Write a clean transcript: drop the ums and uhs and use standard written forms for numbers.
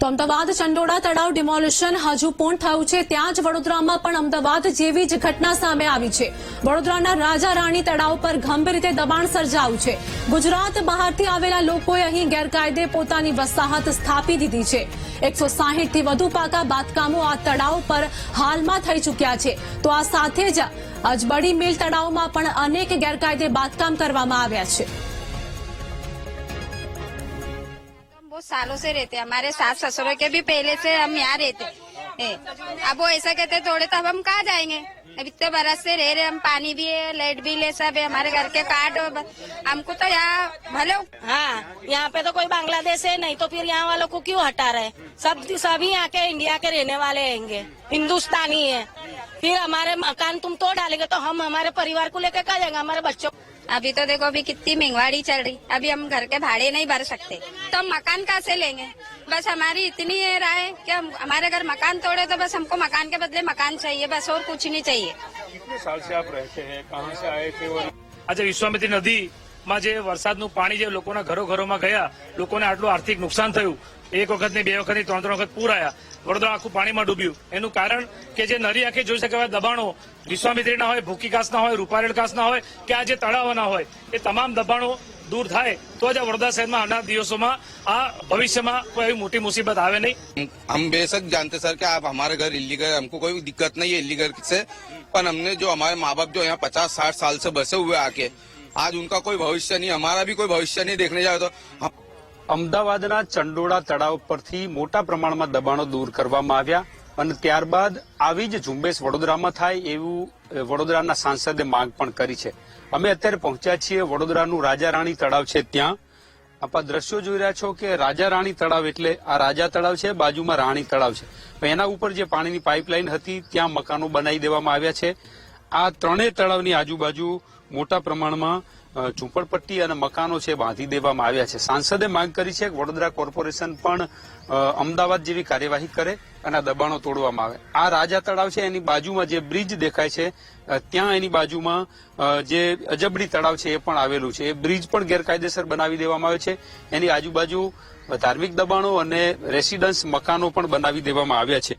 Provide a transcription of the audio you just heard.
તો અમદાવાદ ચંડોળા તળાવ ડિમોલિશન હજુ પૂર્ણ થયું છે, ત્યાં જ વડોદરામાં પણ અમદાવાદ જેવી જ ઘટના સામે આવી છે। વડોદરાના રાજા રાણી તળાવ પર ગંભીર રીતે દબાણ સર્જાયું છે। ગુજરાત બહારથી આવેલા લોકોએ અહીં ગેરકાયદે પોતાની વસાહત સ્થાપી દીધી છે। 160 થી વધુ પાકા બાંધકામો આ તળાવ પર હાલમાં થઈ ચૂક્યા છે। તો આ સાથે જ અજબડી મિલ તળાવમાં પણ અનેક ગેરકાયદે બાંધકામ કરવામાં આવ્યા છે। बहुत सालों से रहते हैं, हमारे सास ससुरों के भी पहले से हम यहाँ रहते हैं। अब वो ऐसा कहते तोड़े तो अब हम कहाँ जाएंगे? अब इतने बरस से रह रहे, हम पानी भी है, लाइट बिल है, सब है, हमारे घर के कार्ड। हमको तो यहाँ भले हाँ, यहाँ पे तो कोई बांग्लादेश है नहीं, तो फिर यहाँ वालों को क्यों हटा रहे? सभी यहाँ के इंडिया के रहने वाले हैंगे, हिंदुस्तानी है। फिर हमारे मकान तुम तोड़ डालेंगे तो हम हमारे परिवार को लेकर कहाँ जाएंगे? हमारे बच्चों अभी तो देखो अभी कितनी महंगाई चल रही, अभी हम घर के भाड़े नहीं भर सकते, तो हम मकान कहाँ से लेंगे? बस हमारी इतनी राय है कि हम हमारे घर मकान तोड़े तो बस हमको मकान के बदले मकान चाहिए, बस और कुछ नहीं चाहिए। कितने साल से आप रहते हैं, कहाँ से आए थे? આજે વિશ્વામિત્રી નદીમાં જે વરસાદનું પાણી જે લોકોના ઘરોમાં ગયા, લોકોને આટલું આર્થિક નુકસાન થયું, એક વખત ની બે વખત ની ત્રણ વખત પૂર આવ્યા, વડોદરા આખું પાણીમાં ડૂબ્યું। એનું કારણ કે જે નરી આંખે જોઈ શકે એવા દબાણો વિશ્વામિત્રીના હોય, ભૂખીકાસના હોય, રૂપારેલકાસના હોય કે આ જે તળાવોના હોય, એ તમામ દબાણો दूर थाय तो ज वडोदरा शहर में आना दिवसों में आ भविष्य में कोई मोटी मुसीबत आवे नहीं। हम बेशक जानते सर कि आप हमारे घर इलीगल, हमको कोई दिक्कत नहीं है इलीगल से, पर हमने जो हमारे माँ बाप जो यहाँ 50-60 साल से बसे हुए आके आज उनका कोई भविष्य नहीं, हमारा भी कोई भविष्य नहीं देखने जाए तो અમદાવાદના ચંડોળા તળાવ પરથી મોટા પ્રમાણમાં દબાણો દૂર કરવામાં આવ્યા અને ત્યારબાદ આવી જ ઝુંબેશ વડોદરામાં થાય એવું વડોદરાના સાંસદે માંગ પણ કરી છે। અમે અત્યારે પહોંચ્યા છીએ વડોદરાનું રાજા રાણી તળાવ છે ત્યાં। આપ દ્રશ્યો જોઈ રહ્યા છો કે રાજા રાણી તળાવ એટલે આ રાજા તળાવ છે, બાજુમાં રાણી તળાવ છે, એના ઉપર જે પાણીની પાઇપલાઇન હતી ત્યાં મકાનો બનાવી દેવામાં આવ્યા છે। આ ત્રણેય તળાવની આજુબાજુ મોટા પ્રમાણમાં ઝૂંપડપટ્ટી અને મકાનો છે બાંધી દેવામાં આવ્યા છે। સાંસદે માંગ કરી છે કે વડોદરા કોર્પોરેશન પણ અમદાવાદ જેવી કાર્યવાહી કરે અને આ દબાણો તોડવામાં આવે। આ રાજા તળાવ છે એની બાજુમાં જે બ્રિજ દેખાય છે ત્યાં એની બાજુમાં જે અજબડી તળાવ છે એ પણ આવેલું છે, એ બ્રિજ પણ ગેરકાયદેસર બનાવી દેવામાં આવે છે। એની આજુબાજુ ધાર્મિક દબાણો અને રેસિડન્સ મકાનો પણ બનાવી દેવામાં આવ્યા છે।